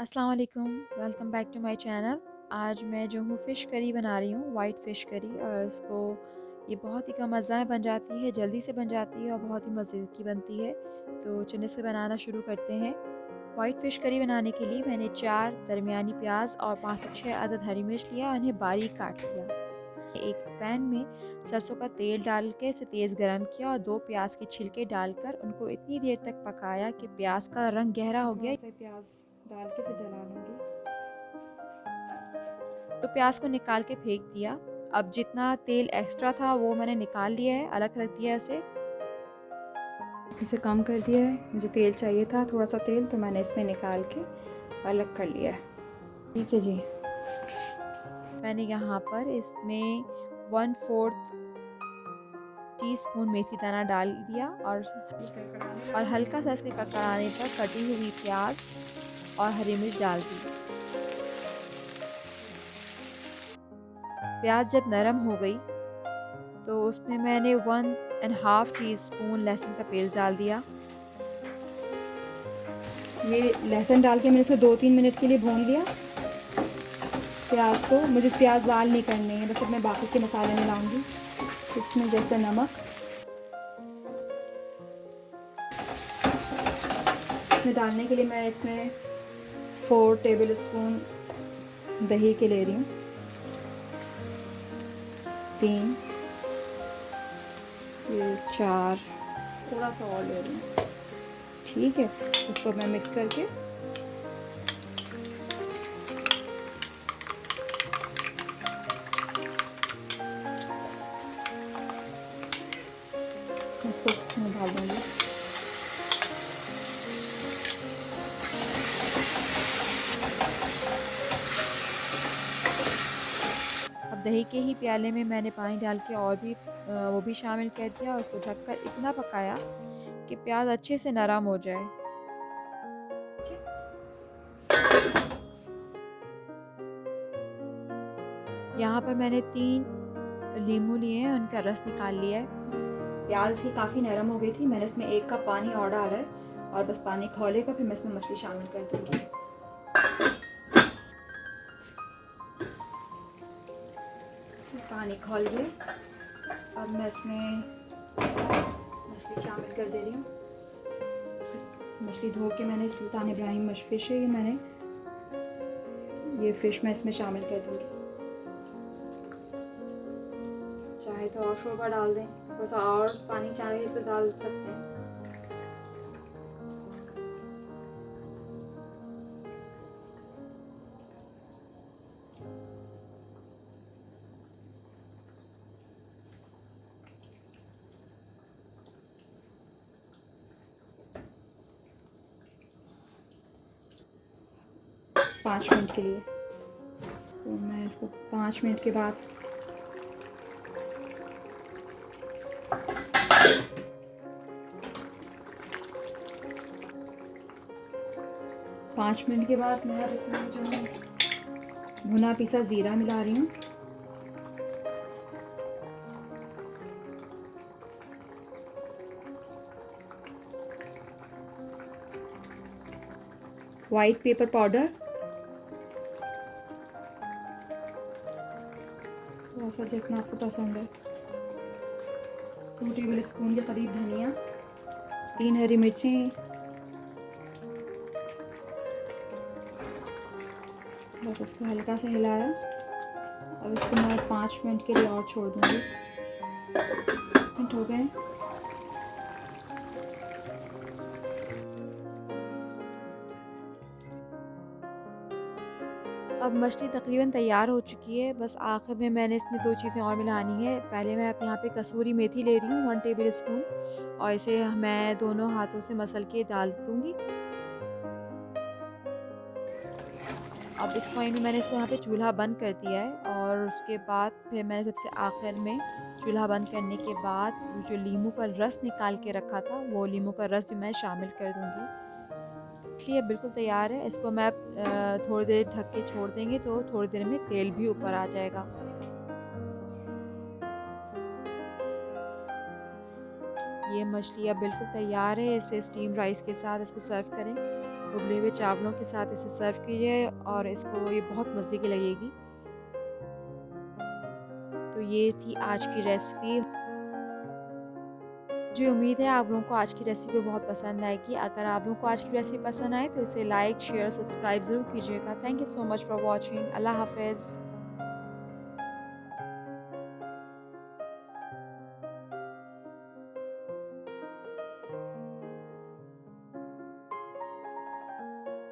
अस्सलाम वालेकुम, welcome back to my channel. आज मैं जो हूँ फ़िश करी बना रही हूँ, वाइट फ़िश करी। और इसको ये बहुत ही कम अज़्ज़ा में बन जाती है, जल्दी से बन जाती है और बहुत ही मज़े की बनती है। तो चलिए इसे बनाना शुरू करते हैं। वाइट फ़िश करी बनाने के लिए मैंने 4 दरमियानी प्याज और 5 से 6 अदद हरी मिर्च लिया और इन्हें बारीक काट लिया। एक पैन में सरसों का तेल डाल के इसे तेज़ गरम किया और 2 प्याज के छिलके डालकर उनको इतनी देर तक पकाया कि प्याज का रंग गहरा हो गया। थोड़ा सा प्याज डाल के इसे जला लूँगी। तो प्याज को निकाल के फेंक दिया। अब जितना तेल एक्स्ट्रा था वो मैंने निकाल लिया है, अलग रख दिया इसे। इसे कम कर दिया है, मुझे तेल चाहिए था थोड़ा सा तेल, तो मैंने इसमें निकाल के अलग कर लिया है। ठीक है जी। मैंने यहाँ पर इसमें 1/4 टीस्पून मेथी दाना डाल दिया और हल्का सा इसके कड़कड़ाने पर कटी हुई प्याज और हरी मिर्च डाल दी। प्याज जब नरम हो गई तो उसमें मैंने 1.5 टीस्पून लहसुन का पेस्ट डाल दिया। ये लहसुन डाल के मैंने इसे 2-3 मिनट के लिए भून लिया प्याज को। मुझे प्याज लाल नहीं करनी है, बस अब मैं बाकी के मसाले मिलाऊंगी। इसमें जैसे नमक, इसमें डालने के लिए मैं इसमें 4 टेबल स्पून दही के ले रही हूँ, 3, ये 4, थोड़ा सा और ले रही हूँ। ठीक है, इसको मैं मिक्स करके इसको इसमें डाल दूँगी। अब दही के ही प्याले में मैंने पानी डाल के और भी वो भी शामिल कर दिया और उसको ढककर इतना पकाया कि प्याज अच्छे से नरम हो जाए। यहाँ पर मैंने 3 नींबू लिए हैं, उनका रस निकाल लिया है। प्याज ही काफ़ी नरम हो गई थी, मैंने इसमें 1 कप पानी और डाला है और बस पानी खौलेगा फिर मैं इसमें मछली शामिल कर दूँगी। पानी खौल गया, अब मैं इसमें मछली शामिल कर दे रही हूँ। मछली धो के मैंने सुल्तान इब्राहिम फिश है, ये फ़िश मैं इसमें शामिल कर दूँगी। चाहे तो और शोरबा डाल दें, थोड़ा सा और पानी चाहे तो डाल सकते हैं। पाँच मिनट के लिए, तो मैं इसको 5 मिनट के बाद 5 मिनट के बाद मैं अब इसमें जो है भुना पिसा ज़ीरा मिला रही हूँ। वाइट पेपर पाउडर, थोड़ा सा जितना आपको पसंद है, 2 टेबल स्पून के करीब धनिया, 3 हरी मिर्चें, बस इसको हल्का सा हिलाया। अब इसको मैं 5 मिनट के लिए और छोड़ दूँगी। मिनट हो गए। अब मछली तकरीबन तैयार हो चुकी है, बस आखिर में मैंने इसमें 2 चीज़ें और मिलानी है। पहले मैं यहाँ पे कसूरी मेथी ले रही हूँ 1 टेबल स्पून और इसे मैं दोनों हाथों से मसल के डाल दूँगी। अब इस पॉइंट में मैंने इसको यहाँ पे चूल्हा बंद कर दिया है और उसके बाद फिर मैंने सबसे आखिर में चूल्हा बंद करने के बाद जो नींबू का रस निकाल के रखा था वो नींबू का रस भी मैं शामिल कर दूँगी। इसलिए बिल्कुल तैयार है। इसको मैं थोड़ी देर ढक के छोड़ देंगे तो थोड़ी देर में तेल भी ऊपर आ जाएगा। ये मछली अब बिल्कुल तैयार है। इसे स्टीम राइस के साथ इसको सर्व करें। उबले हुए चावलों के साथ इसे सर्व कीजिए और इसको ये बहुत मज़े की लगेगी। तो ये थी आज की रेसिपी। मुझे उम्मीद है आप लोगों को आज की रेसिपी बहुत पसंद आएगी। अगर आप लोगों को आज की रेसिपी पसंद आए तो इसे लाइक, शेयर, सब्सक्राइब ज़रूर कीजिएगा। Thank you so much for watching. अल्लाह हाफ़िज़।